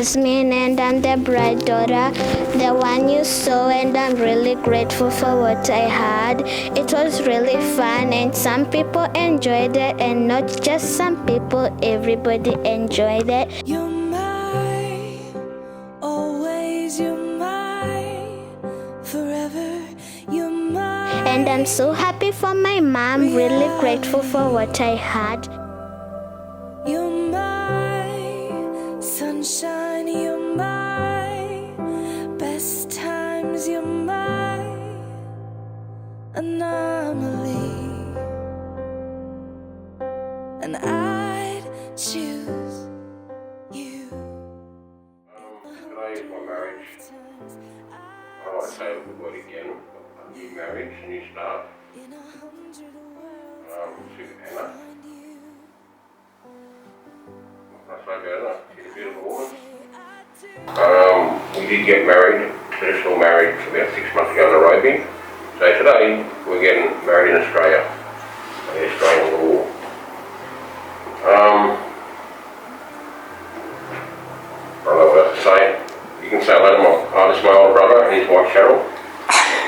Jasmine, and I'm the bride daughter, the one you saw, and I'm really grateful for what I had. It was really fun, and some people enjoyed it, and not just some people, everybody enjoyed it. You're my, always you're my, forever you're my. And I'm so happy for my mom, really grateful for what I had. You're my sunshine, you're my best times, you're my anomaly, and I'd choose you. Today is my marriage. I want to say a good word again. A new marriage, a new start. To Anna. She's a beautiful woman. We did get married, traditional marriage, about 6 months ago in Nairobi. So today we're getting married in Australia, the Australian law. I don't know what else to say. You can say hello to my older brother and his wife Cheryl.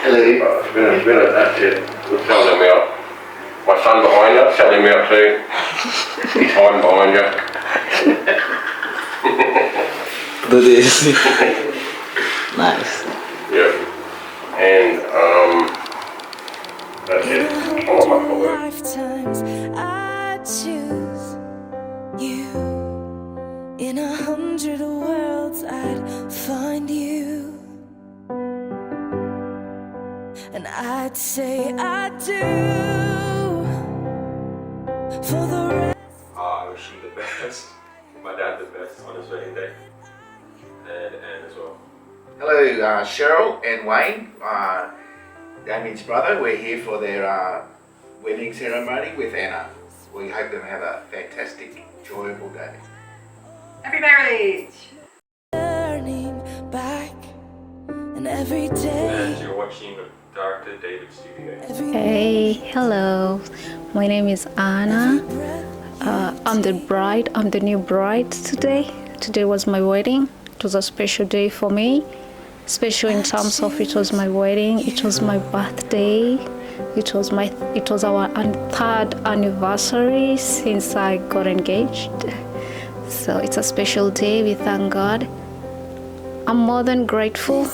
Hello. It's been that's it. We'll sell them out. My son behind you, sell him out too. He's hiding behind you. Do this. Nice. Yeah. And that's it. I want my full word. Lifetimes I choose you. In 100 worlds I'd find you, and I'd say I do for the rest. I wish him the best, my dad the best on his wedding day, and Anne as well. Hello, Cheryl and Wayne, Damien's brother. We're here for their wedding ceremony with Anna. We hope them have a fantastic, enjoyable day. Happy marriage! Turning back, and every day. And you're watching the Dr. David Studio. Hey, hello. My name is Anna. I'm the bride. I'm the new bride today. Today was my wedding. It was a special day for me. Special in terms of it was my wedding. It was my birthday. It was our third anniversary since I got engaged. So it's a special day. We thank God. I'm more than grateful.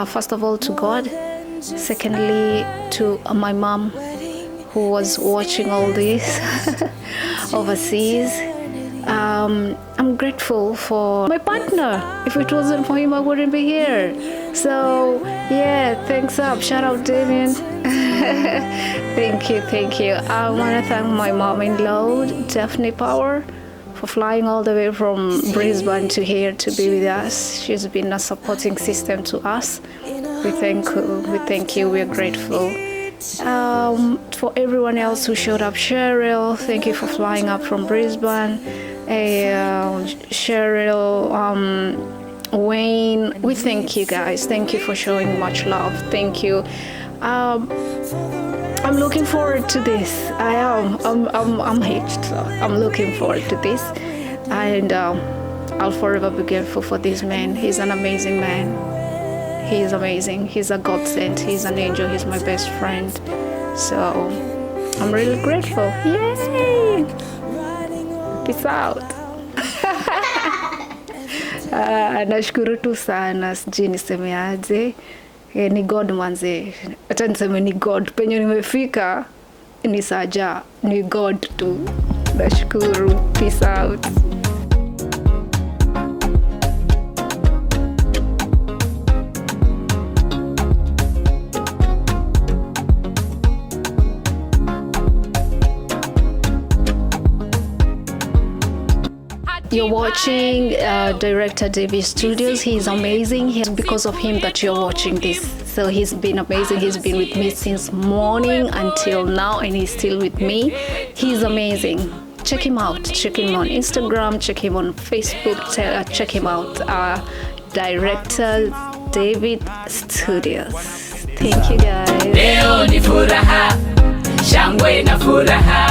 First of all to God. Secondly to my mom, who was watching all this overseas. I'm grateful for my partner. If it wasn't for him, I wouldn't be here. So yeah, thanks up. Shout out Damien. Thank you. I want to thank my mom-in-law, Daphne Power, for flying all the way from Brisbane to here to be with us. She's been a supporting system to us. We thank you. We're grateful. For everyone else who showed up, Cheryl, thank you for flying up from Brisbane. Cheryl, Wayne, we thank you guys. Thank you for showing much love. Thank you. I'm looking forward to this. I am. I'm hitched, so I'm looking forward to this. And I'll forever be grateful for this man. He's an amazing man. He is amazing. He's a godsend. He's an angel. He's my best friend. So I'm really grateful. Yay! Peace out. Nashukuru tu sana, sijui nisemeaje. Ni God manze. Acha niseme ni God. Penye nimefika ni saja, ni God tu. Nashukuru. Peace out. You're watching director David Studios. He's amazing. Because of him that you're watching this. So he's been amazing. He's been with me since morning until now, and he's still with me. He's amazing. Check him out. Check him on Instagram. Check him on Facebook. Check him out. Director David Studios. Thank you guys. Leo ni furaha, shangwe na furaha.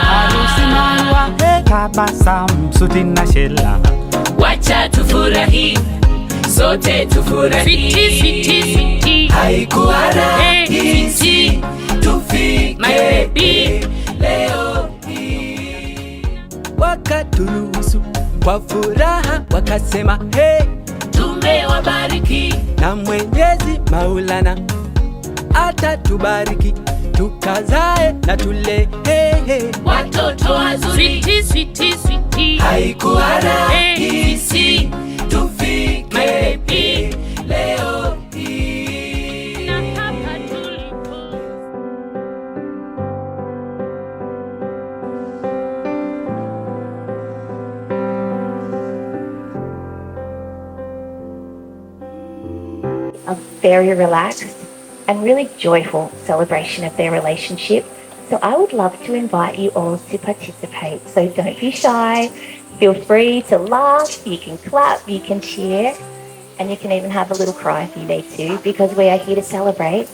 Harusi maua, tabasamu, suti na shela. acha tufurahi, sote tufurahi. Sweetie, sweetie, sweetie, haikuwa rahisi tufike my baby leo hii. Wakaturuhusu kwa furaha, wakasema hey, tumewabariki na Mwenyezi Maulana atatubariki, tukazae na tule hey, hey. watoto wazuri. Sweetie, sweetie, sweetie, Haikuwa rahisi tufike my baby leo hii. Na hapa tulipo a very relaxed and really joyful celebration of their relationship. So I would love to invite you all to participate. So don't be shy. Feel free to laugh, you can clap, you can cheer, and you can even have a little cry if you need to, because we are here to celebrate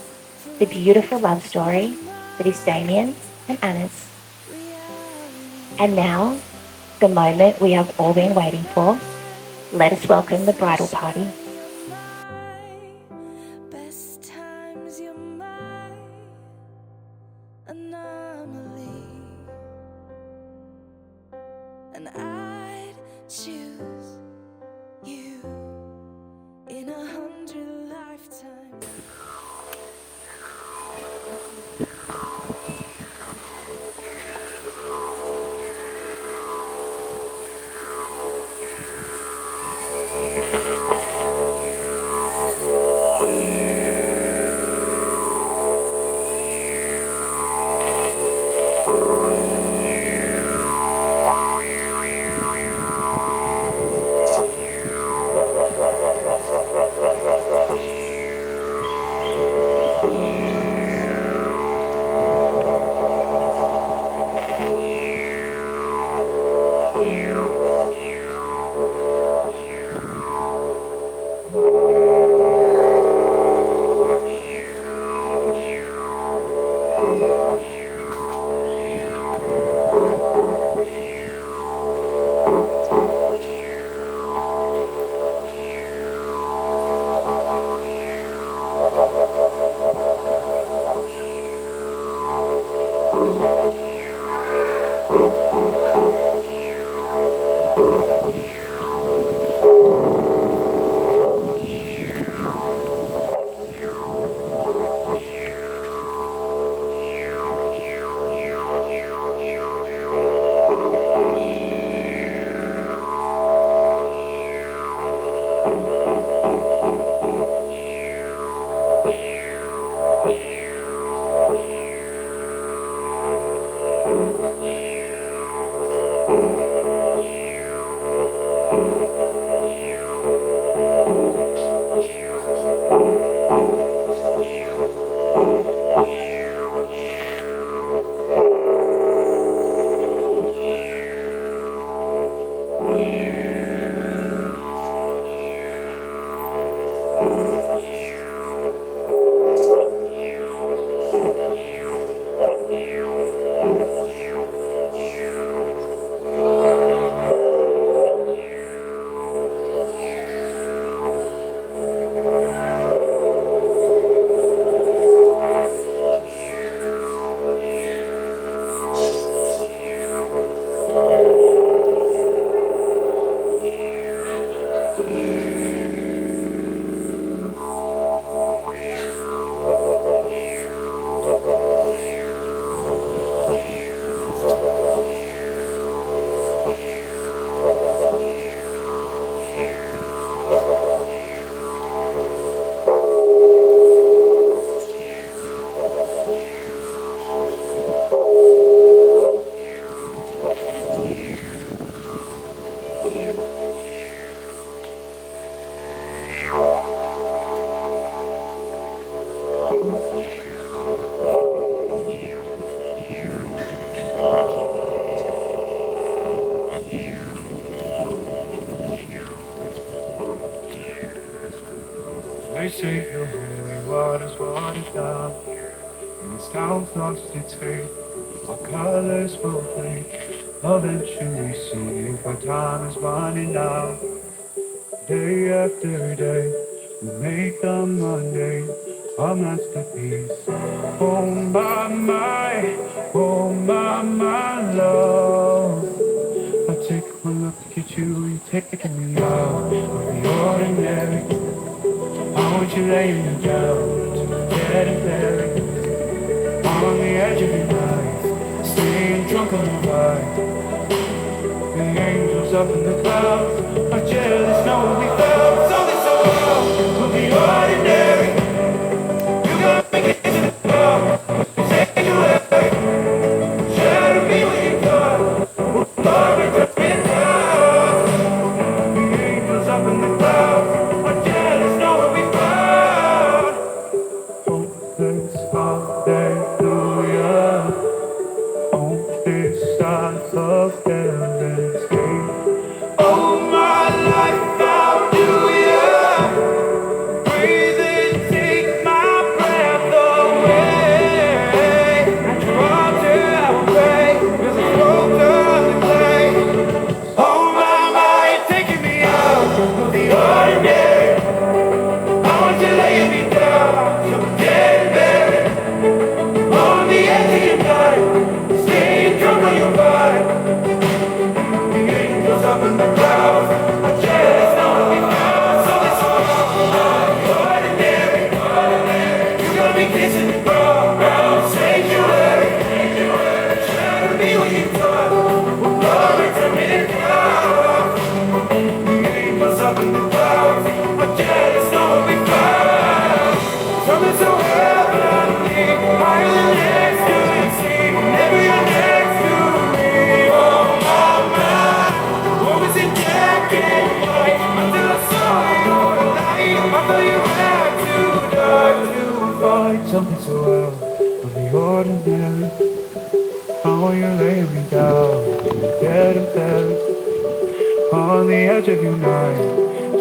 the beautiful love story that is Damien and Anna's. And now, the moment we have all been waiting for. Let us welcome the bridal party. Best times, you're my anomaly, and I'd choose you in 100 lifetimes. They say your holy water's watered down, and this town's lost its faith. Our colors will fade, eventually see, but time is running out. Day after day, we make the Monday a masterpiece. Oh my love. I take one look at you, you taking me out of the ordinary. I want you laying down to get it buried. On the edge of your life, staying drunk on the ride. The angels up in the clouds are jealous, knowing we felt something so wrong. We'll be ordinary. You got me kissing the floor. Sanctuary. Share to be what you thought. Love it, turn it down. The angels up in the clouds are jealous, knowing we felt. Hopeless, hallelujah. On this side of heaven's gate. Oh, my life, how do you breathe and take my breath away? And your arms out away, there's a throat of the clay. Oh, my, taking me out of the ordinary. I want you laying me down, so dead and buried. On the edge of your night, staying drunk on your vibe. The angels up in the clouds are jealous, knowing we found something so ordinary. You got me kissing the ground, sanctuary. Trying to be what you thought, well, love it, turn it down. The angels up in the clouds are jealous, knowing we found something so heavenly, higher than next to the sea. Whenever you're next to me, oh my, what was it black and white until I saw your light? I thought you had to die to find something so out of the ordinary. I want you laying me down, dead and buried. On the edge of your night,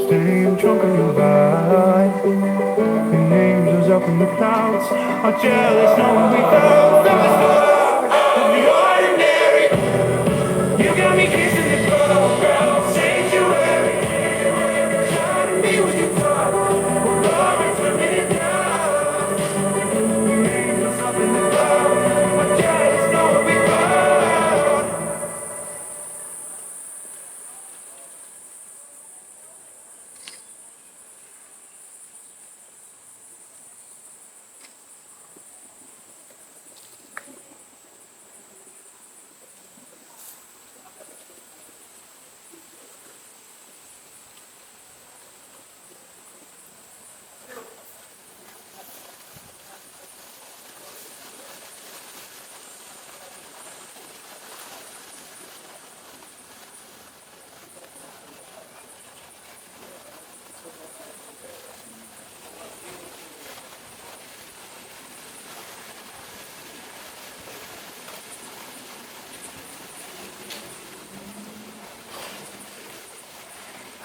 staying drunk on your ride. The angels up in the clouds are jealous, knowing we found something so out of the ordinary. You got me kissing the ground, sanctuary. Trying to be what you thought, well, love it, turn it down. The angels up in the clouds are jealous, knowing we found.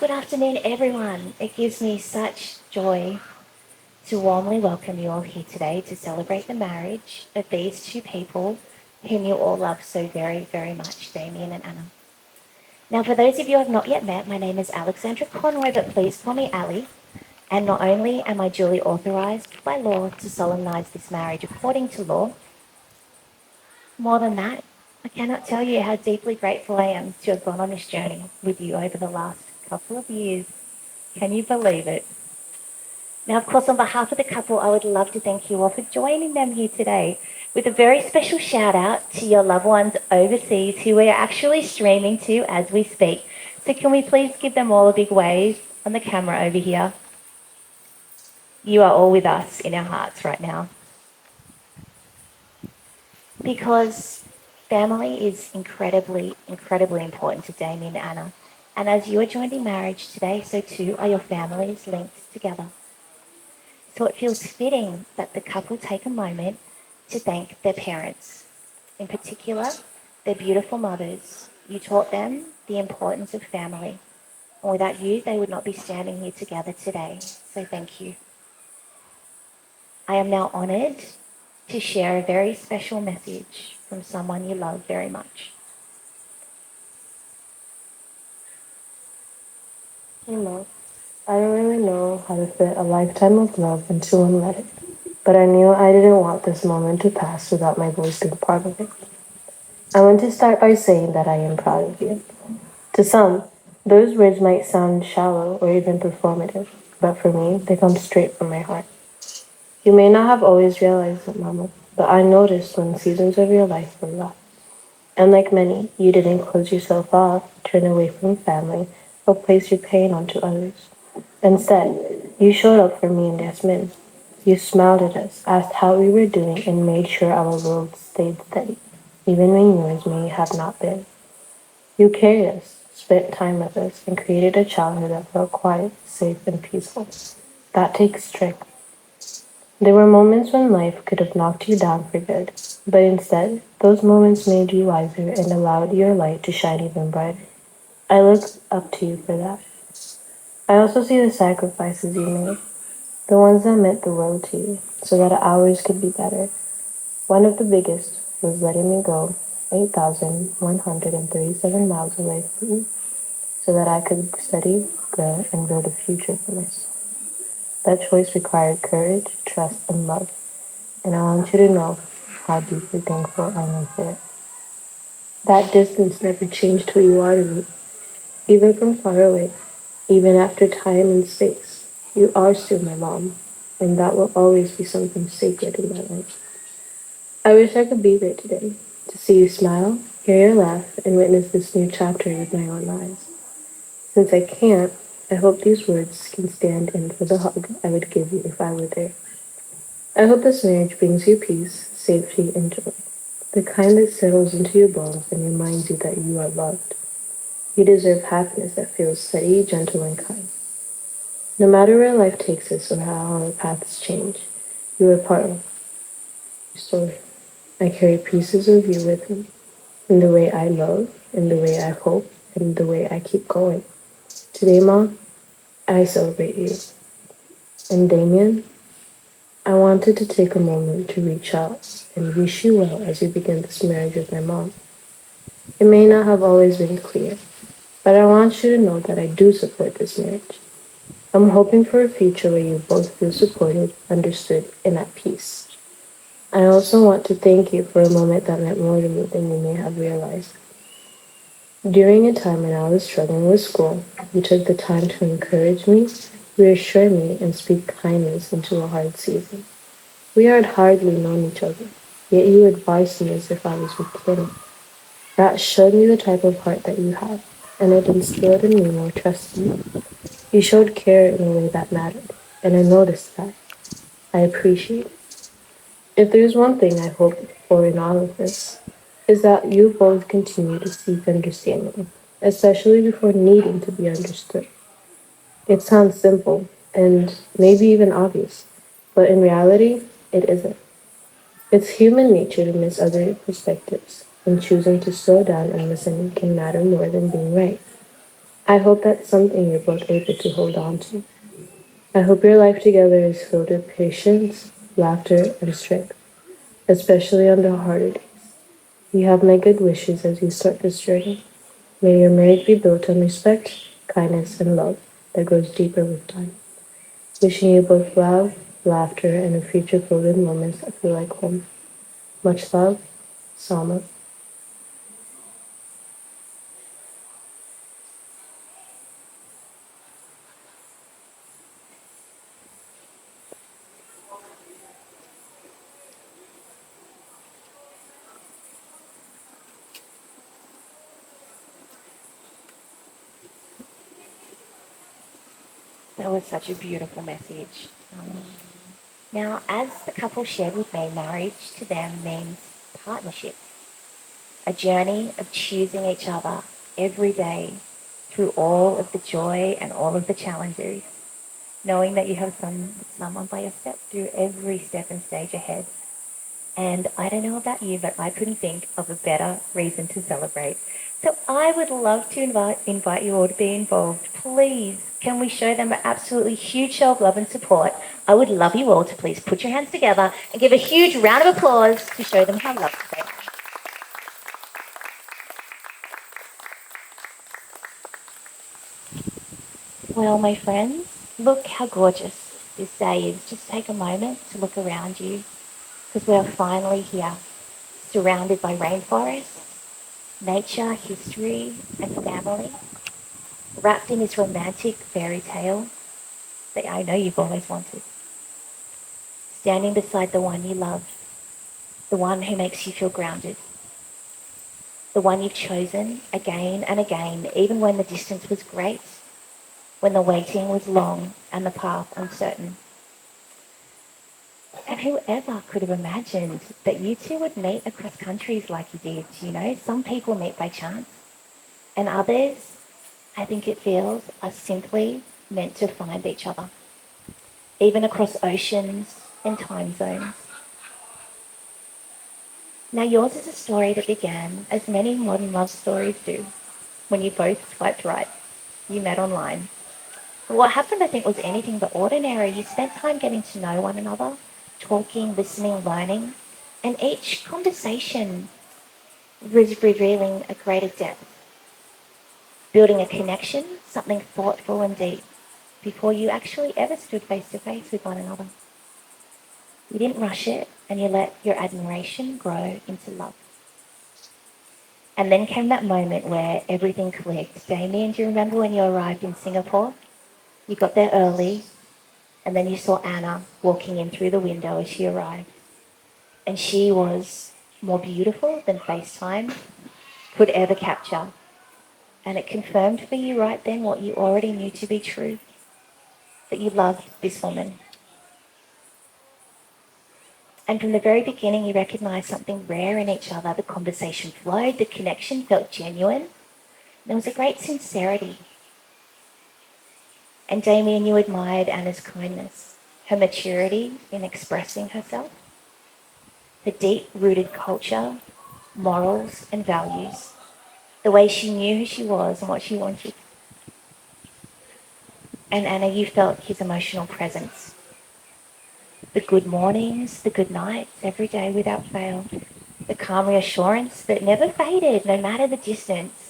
Good afternoon, everyone. It gives me such joy to warmly welcome you all here today to celebrate the marriage of these two people whom you all love so very, very much, Damien and Anna. Now, for those of you who have not yet met, my name is Alexandra Conroy, but please call me Ali. And not only am I duly authorised by law to solemnise this marriage according to law, more than that, I cannot tell you how deeply grateful I am to have gone on this journey with you over the last couple of years. Can you believe it? Now, of course, on behalf of the couple, I would love to thank you all for joining them here today with a very special shout out to your loved ones overseas who we are actually streaming to as we speak. So can we please give them all a big wave on the camera over here? You are all with us in our hearts right now. Because family is incredibly, incredibly important to Damien and Anna. And as you are joined in marriage today, so too are your families linked together. So it feels fitting that the couple take a moment to thank their parents, in particular, their beautiful mothers. You taught them the importance of family. And without you, they would not be standing here together today. So thank you. I am now honoured to share a very special message from someone you love very much. Dear Lord, I don't really know how to fit a lifetime of love into one letter, but I knew I didn't want this moment to pass without my voice being part of it. I want to start by saying that I am proud of you. To some, those words might sound shallow or even performative, but for me, they come straight from my heart. You may not have always realized it, Mama, but I noticed when seasons of your life were rough. And like many, you didn't close yourself off, turn away from family, or place your pain onto others. Instead, you showed up for me and Yasmin. You smiled at us, asked how we were doing, and made sure our world stayed steady, even when yours may have not been. You carried us, spent time with us, and created a childhood that felt quiet, safe, and peaceful. That takes strength. There were moments when life could have knocked you down for good, but instead, those moments made you wiser and allowed your light to shine even brighter. I look up to you for that. I also see the sacrifices you made, the ones that meant the world to you, so that ours could be better. One of the biggest was letting me go 8,137 miles away from you, so that I could study, grow, and build a future for myself. That choice required courage, trust, and love, and I want you to know how deeply thankful I am for it. That distance never changed who you are to me, even from far away, even after time and space. You are still my mom, and that will always be something sacred in my life. I wish I could be there today, to see you smile, hear your laugh, and witness this new chapter with my own eyes. Since I can't, I hope these words can stand in for the hug I would give you if I were there. I hope this marriage brings you peace, safety, and joy. The kind that settles into your bones and reminds you that you are loved. You deserve happiness that feels steady, gentle, and kind. No matter where life takes us or how our paths change, you are part of the story. I carry pieces of you with me, in the way I love, in the way I hope, and in the way I keep going. Today, Mom, I celebrate you. And Damien, I wanted to take a moment to reach out and wish you well as you begin this marriage with my mom. It may not have always been clear, but I want you to know that I do support this marriage. I'm hoping for a future where you both feel supported, understood, and at peace. I also want to thank you for a moment that meant more to me than you may have realized. During a time when I was struggling with school, you took the time to encourage me, reassure me, and speak kindness into a hard season. We had hardly known each other, yet you advised me as if I was with kin. That showed me the type of heart that you have, and it instilled in me more trust in you. You showed care in a way that mattered, and I noticed that. I appreciate it. If there's one thing I hope for in all of this, is that you both continue to seek understanding, especially before needing to be understood. It sounds simple, and maybe even obvious, but in reality, it isn't. It's human nature to miss other perspectives, and choosing to slow down and listen can matter more than being right. I hope that's something you're both able to hold on to. I hope your life together is filled with patience, laughter, and strength, especially on the harder days. You have my good wishes as you start this journey. May your marriage be built on respect, kindness, and love that grows deeper with time. Wishing you both love, laughter, and a future filled with moments that feel like home. Much love, Salma. That was such a beautiful message. Now, as the couple shared with me, marriage to them means partnership, a journey of choosing each other every day through all of the joy and all of the challenges, knowing that you have someone by your step through every step and stage ahead. And I don't know about you, but I couldn't think of a better reason to celebrate. So I would love to invite you all to be involved. Please, can we show them an absolutely huge show of love and support? I would love you all to please put your hands together and give a huge round of applause to show them how loved they are. Well, my friends, Look how gorgeous this day is. Just take a moment to look around you because we're finally here, surrounded by rainforests, nature, history, and family, wrapped in this romantic fairy tale that I know you've always wanted. Standing beside the one you love, the one who makes you feel grounded, the one you've chosen again and again, even when the distance was great, when the waiting was long and the path uncertain. And whoever could have imagined that you two would meet across countries like you did, you know? Some people meet by chance, and others, I think it feels, are simply meant to find each other, even across oceans and time zones. Now yours is a story that began, as many modern love stories do, when you both swiped right. You met online. But what happened, I think, was anything but ordinary. You spent time getting to know one another, talking, listening, learning, and each conversation was revealing a greater depth, building a connection, something thoughtful and deep, before you actually ever stood face to face with one another. You didn't rush it, and you let your admiration grow into love. And then came that moment where everything clicked. Damien, do you remember when you arrived in Singapore? You got there early, and then you saw Anna walking in through the window as she arrived. And she was more beautiful than FaceTime could ever capture. And it confirmed for you right then what you already knew to be true, that you loved this woman. And from the very beginning, you recognized something rare in each other. The conversation flowed, the connection felt genuine. There was a great sincerity. And Damien, you admired Anna's kindness, her maturity in expressing herself, her deep-rooted culture, morals and values, the way she knew who she was and what she wanted. And Anna, you felt his emotional presence. The good mornings, the good nights, every day without fail. The calm reassurance that never faded, no matter the distance.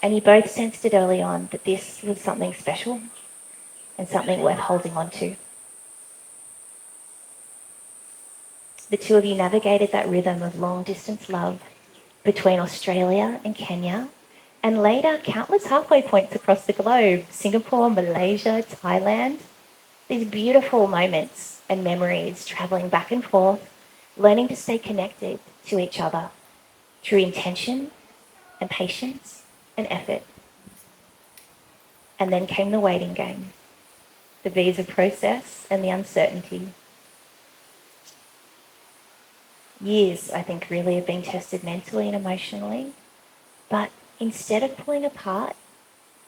And you both sensed it early on that this was something special and something worth holding on to. The two of you navigated that rhythm of long-distance love between Australia and Kenya, and later countless halfway points across the globe, Singapore, Malaysia, Thailand. These beautiful moments and memories traveling back and forth, learning to stay connected to each other through intention and patience and effort. And then came the waiting game, the visa process and the uncertainty. Years, I think, really have been tested mentally and emotionally. But instead of pulling apart,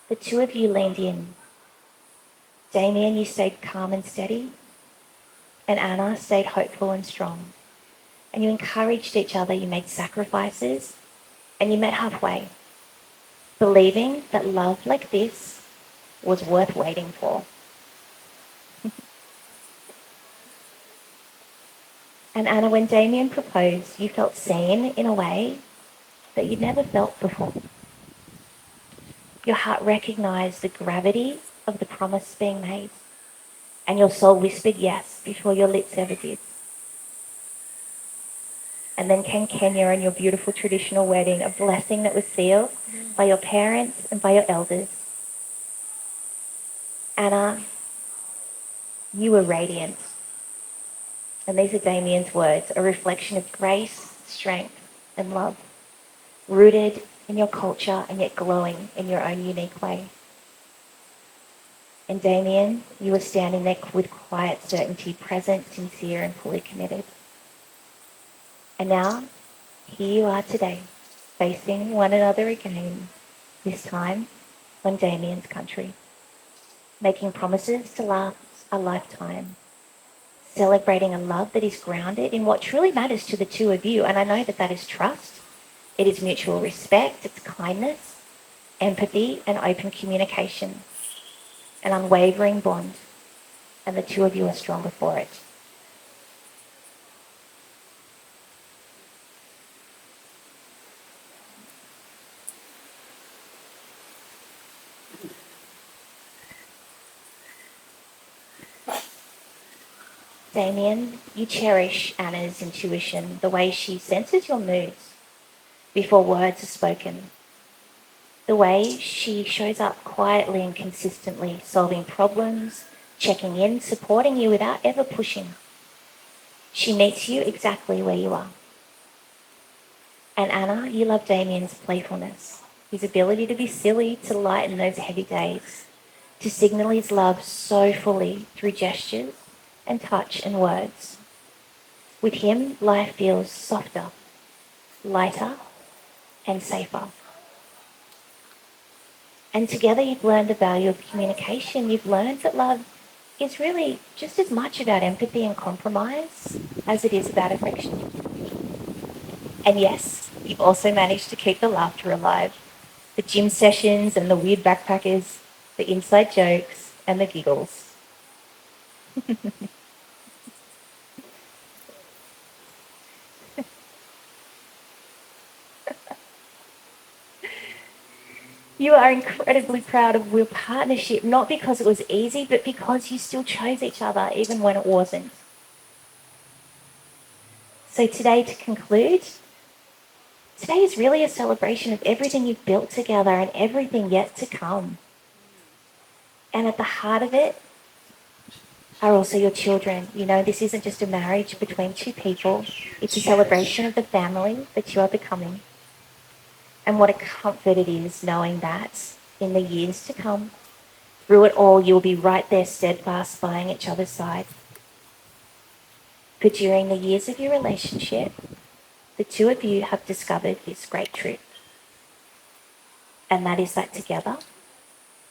the two of you leaned in. Damien, you stayed calm and steady, and Anna stayed hopeful and strong. And you encouraged each other, you made sacrifices, and you met halfway, believing that love like this was worth waiting for. And Anna, when Damien proposed, you felt seen in a way that you'd never felt before. Your heart recognized the gravity of the promise being made, and your soul whispered yes before your lips ever did. And then came Kenya and your beautiful traditional wedding, a blessing that was sealed by your parents and by your elders. Anna, you were radiant. And these are Damien's words, a reflection of grace, strength, and love, rooted in your culture and yet glowing in your own unique way. And Damien, you were standing there with quiet certainty, present, sincere, and fully committed. And now, here you are today, facing one another again, this time on Damien's country, making promises to last a lifetime, celebrating a love that is grounded in what truly matters to the two of you. And I know that that is trust, it is mutual respect, it's kindness, empathy, and open communication, an unwavering bond, and the two of you are stronger for it. Damien, you cherish Anna's intuition, the way she senses your moods before words are spoken, the way she shows up quietly and consistently, solving problems, checking in, supporting you without ever pushing. She meets you exactly where you are. And Anna, you love Damien's playfulness, his ability to be silly, to lighten those heavy days, to signal his love so fully through gestures and touch and words. With him, life feels softer, lighter, and safer. And together you've learned the value of communication. You've learned that love is really just as much about empathy and compromise as it is about affection. And yes, you've also managed to keep the laughter alive. The gym sessions and the weird backpackers, the inside jokes and the giggles. You are incredibly proud of your partnership, not because it was easy, but because you still chose each other even when it wasn't. So today, to conclude, today is really a celebration of everything you've built together and everything yet to come. And at the heart of it are also your children. You know, this isn't just a marriage between two people. It's a celebration of the family that you are becoming. And what a comfort it is knowing that in the years to come, through it all, you'll be right there steadfast by each other's side. For during the years of your relationship, the two of you have discovered this great truth. And that is that together,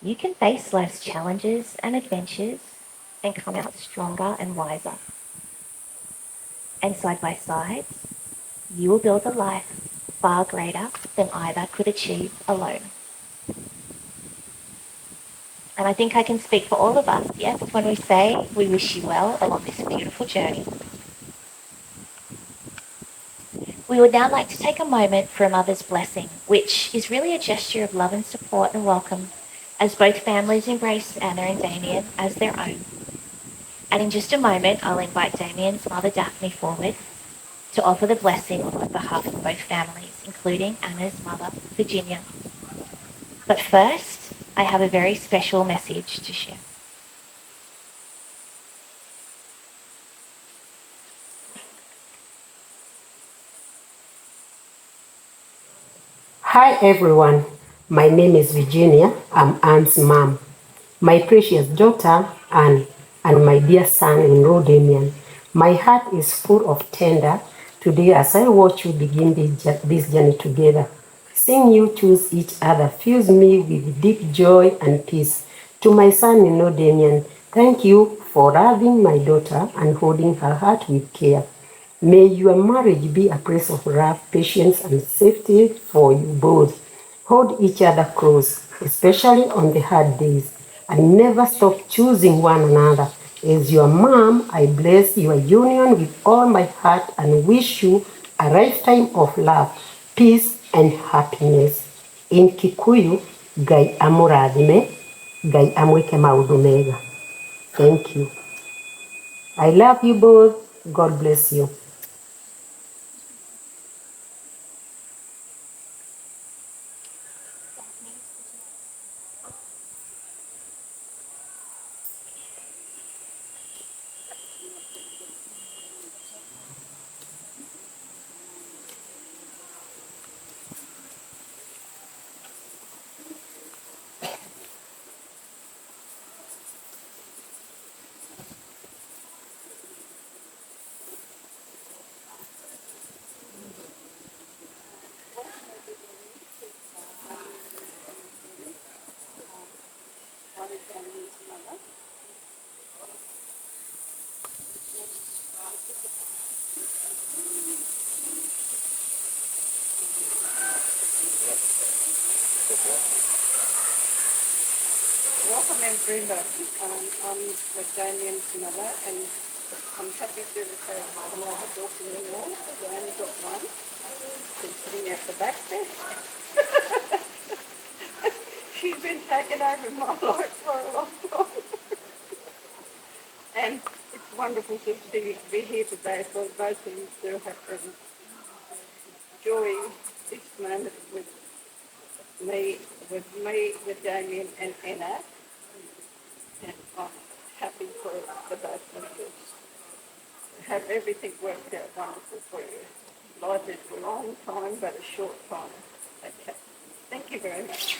you can face life's challenges and adventures and come out stronger and wiser. And side by side, you will build a life far greater than either could achieve alone. And I think I can speak for all of us, yes, when we say we wish you well along this beautiful journey. We would now like to take a moment for a mother's blessing, which is really a gesture of love and support and welcome as both families embrace Anna and Damien as their own. And in just a moment, I'll invite Damien's mother Daphne forward to offer the blessing on behalf of both families, including Anna's mother, Virginia. But first, I have a very special message to share. Hi everyone, my name is Virginia. I'm Anne's mom. My precious daughter Anne and my dear son-in-law Damien. My heart is full of tender today as I watch you begin this journey together. Seeing you choose each other fills me with deep joy and peace. To my son-in-law Damien, thank you for loving my daughter and holding her heart with care. May your marriage be a place of love, patience, and safety for you both. Hold each other close, especially on the hard days, and never stop choosing one another. As your mom, I bless your union with all my heart and wish you a lifetime of love, peace, and happiness. In Kikuyu, Gai amuradime, Gai amweke maundu mega. Thank you. I love you both. God bless you. Welcome, and Brenda. I'm the Damien's mother, and I'm happy to say I'm not a daughter anymore. I only got one. Been sitting at the back there. She's been taking over my life for a long time. And it's wonderful to be here today for both of you to have enjoying this moment with Damien and Anna. And I'm happy for the both of you to have everything worked out wonderful for you. Life is a long time, but a short time. Okay. Thank you very much.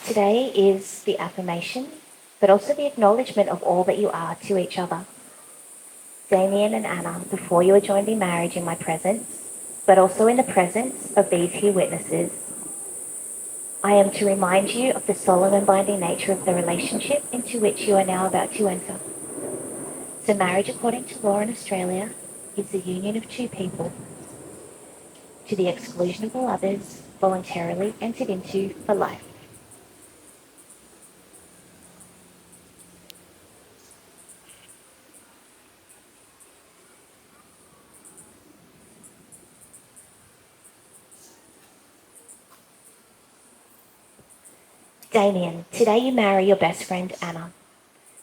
Today is the affirmation, but also the acknowledgement of all that you are to each other. Damien and Anna, before you were joined in marriage in my presence, but also in the presence of these here witnesses, I am to remind you of the solemn and binding nature of the relationship into which you are now about to enter. So marriage according to law in Australia is the union of two people to the exclusion of all others, voluntarily entered into for life. Damien, today you marry your best friend Anna.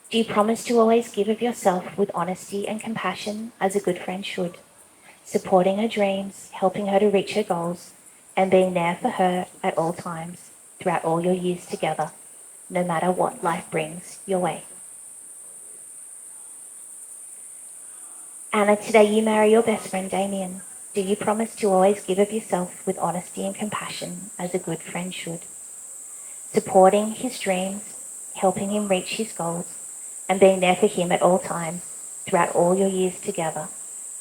Do you promise to always give of yourself with honesty and compassion as a good friend should, supporting her dreams, helping her to reach her goals, and being there for her at all times throughout all your years together, no matter what life brings your way? Anna, today you marry your best friend Damien. Do you promise to always give of yourself with honesty and compassion as a good friend should, supporting his dreams, helping him reach his goals, and being there for him at all times throughout all your years together,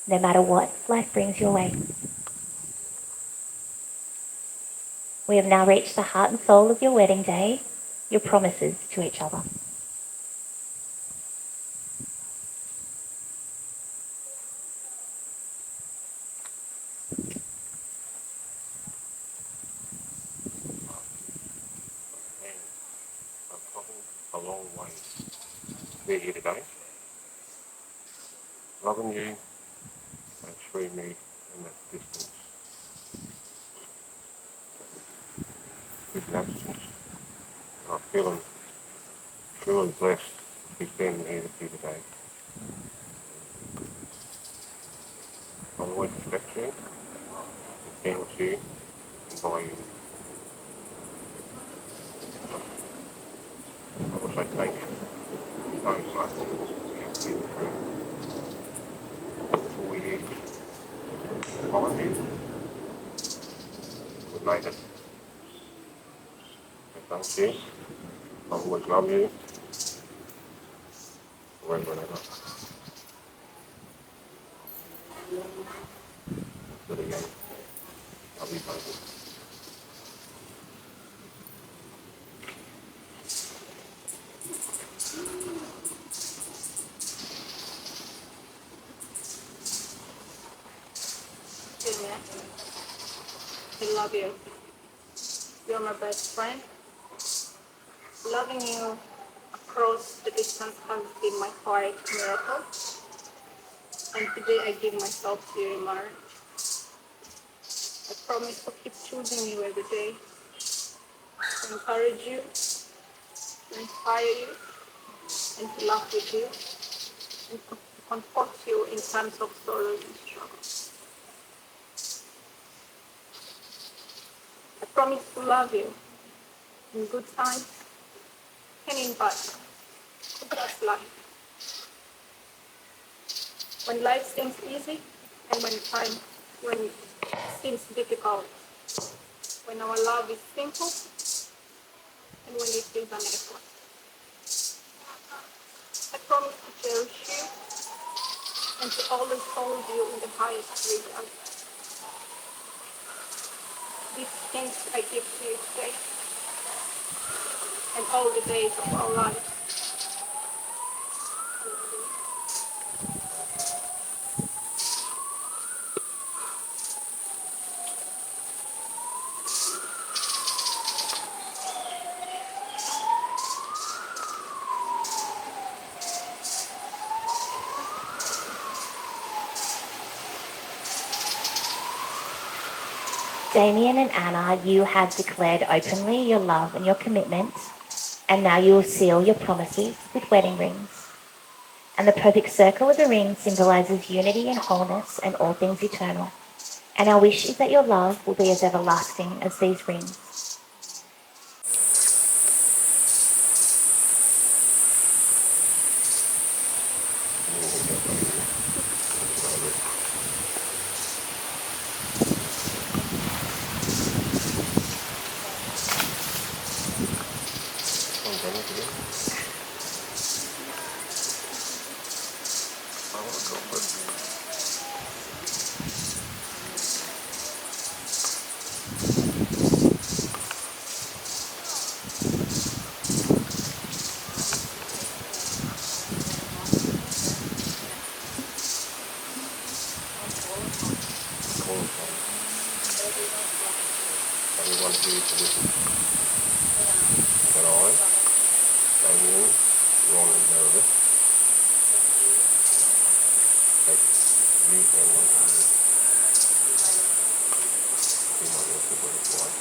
no matter what life brings your way? We have now reached the heart and soul of your wedding day, your promises to each other. I've travelled a long way to be here today, loving you and through me in that distance. With an absence, I'm feeling truly blessed to be standing here with you today. I'll always respect you, and stand with you, and by you. I also thank you so much for your been through 4 years, 5 years. We've made it. So thank you. I'll always love you, forever and ever. To the end. Love you, baby. Damien, I love you. You're my best friend. Loving you across the distance has been my quiet miracle. And today I give myself to you in marriage. I promise to keep choosing you every day, to encourage you, to inspire you, and to laugh with you, and to comfort you in times of sorrow and struggle. I promise to love you in good times and in bad times. That's life. When life seems easy and when it seems difficult, when our love is simple and when it is an effort. I promise to cherish you and to always hold you in the highest regard. These things I give to you today and all the days of our lives. Damien and Anna, you have declared openly your love and your commitment, and now you will seal your promises with wedding rings. And the perfect circle of the ring symbolizes unity and wholeness and all things eternal. And our wish is that your love will be as everlasting as these rings. Everyone here to listen. But I, Damien, Ron and Meredith, take you and my family be my earthly wedded wife.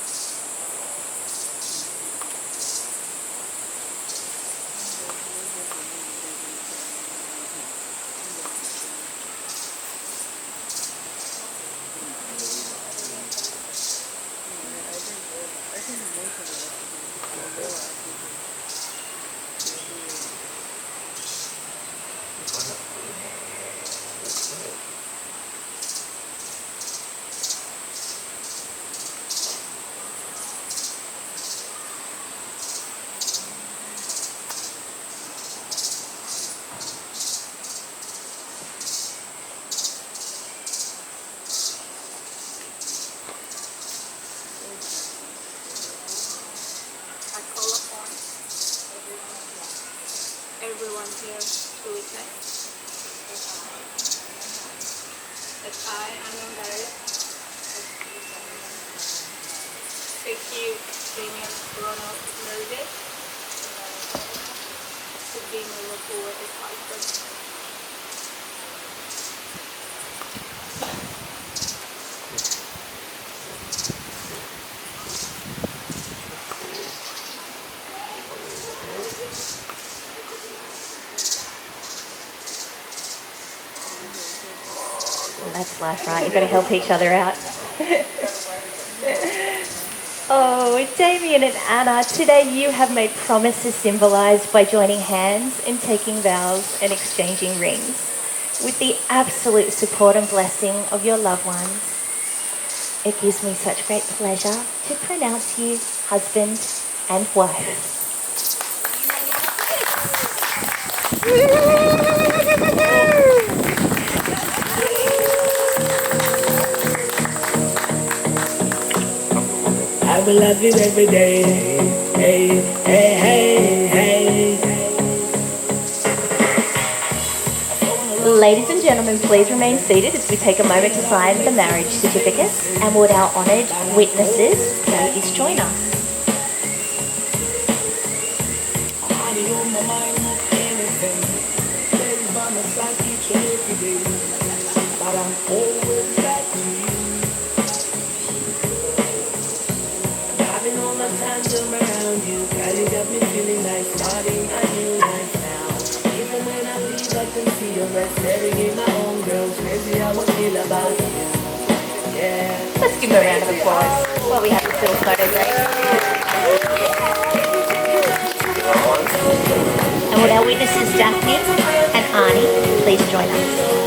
I call upon everyone here to witness that I am married. Thank you, Damien Ronald Meredith, to be my local wedded husband. Well, that's life, right? You've got to help each other out. Oh, Damien and Anna, today you have made promises symbolised by joining hands and taking vows and exchanging rings. With the absolute support and blessing of your loved ones, it gives me such great pleasure to pronounce you husband and wife. I will love you every day. Hey, hey, hey, hey. Ladies and gentlemen, please remain seated as we take a moment to sign the marriage certificates, and would our honoured witnesses please join us. Money on my mind, anything. Baby by my side each and every day. But I'm always back to you. Driving all the tandem around you. Girl, you got me feeling like starting a new life now. Even when I leave, I can see your red staring in my own girls. Crazy how I feel about you. Yeah. Let's give them a round of applause while we have this little photo break. And would our witnesses Daphne and Arnie please join us?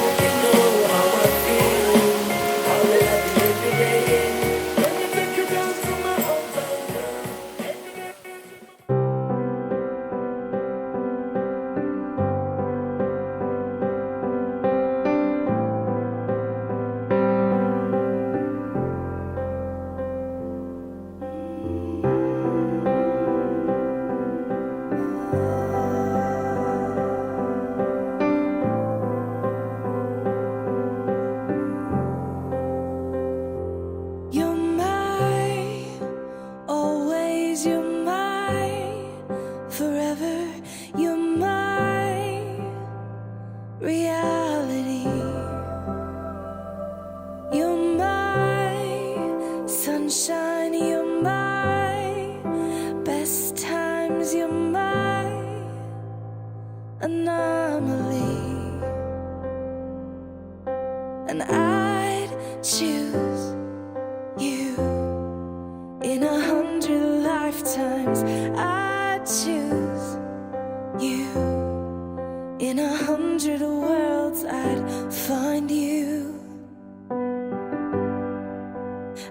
and I'd choose you. In 100 lifetimes, I'd choose you. In 100 worlds, I'd find you.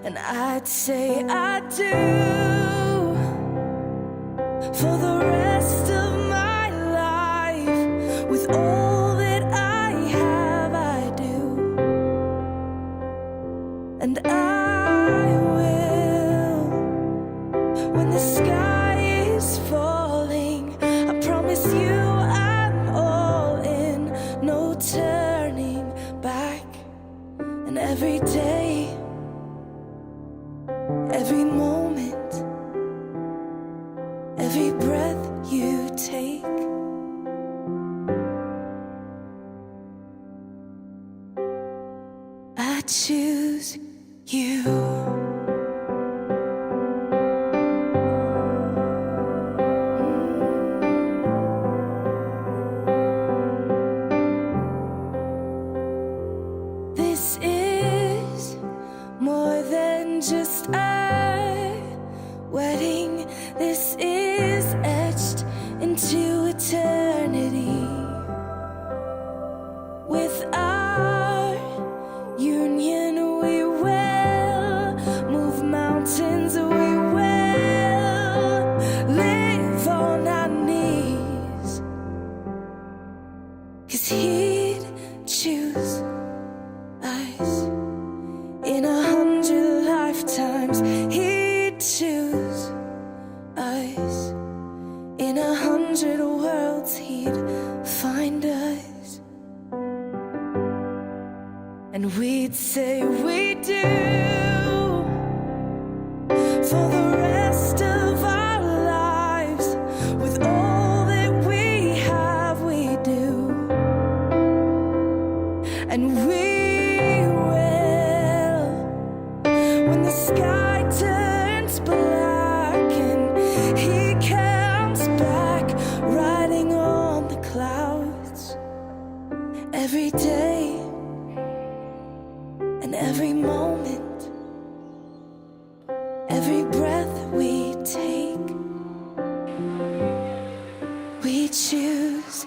And I'd say I do for the rest of my life. With all that I have, I do. And I will, when the sky is falling, I promise you I'm all in, no turning back. And every day, every moment, every breath you take, I choose you. This is more than just a wedding. This is etched into eternity. With our union, we will move mountains. We will live on our knees. 'Cause he'd choose us. In 100 lifetimes, he'd choose us. In 100 worlds, he'd find us. And we'd say we do for the rest of our lives. With all that we have, we do. And we will, when the sky turns black and he comes back riding on the clouds. Every day and every moment, every breath we take, we choose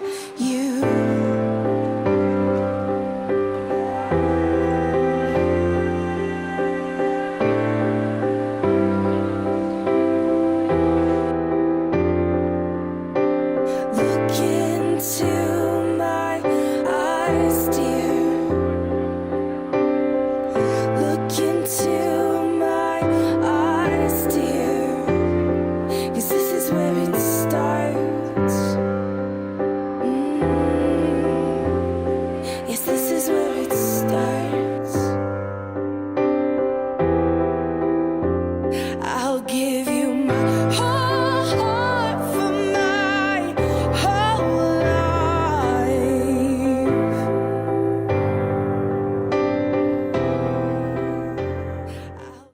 you. Look into my eyes, dear. Look into my eyes, dear. 'Cause this is where it starts. Yes, this is where it starts. I'll give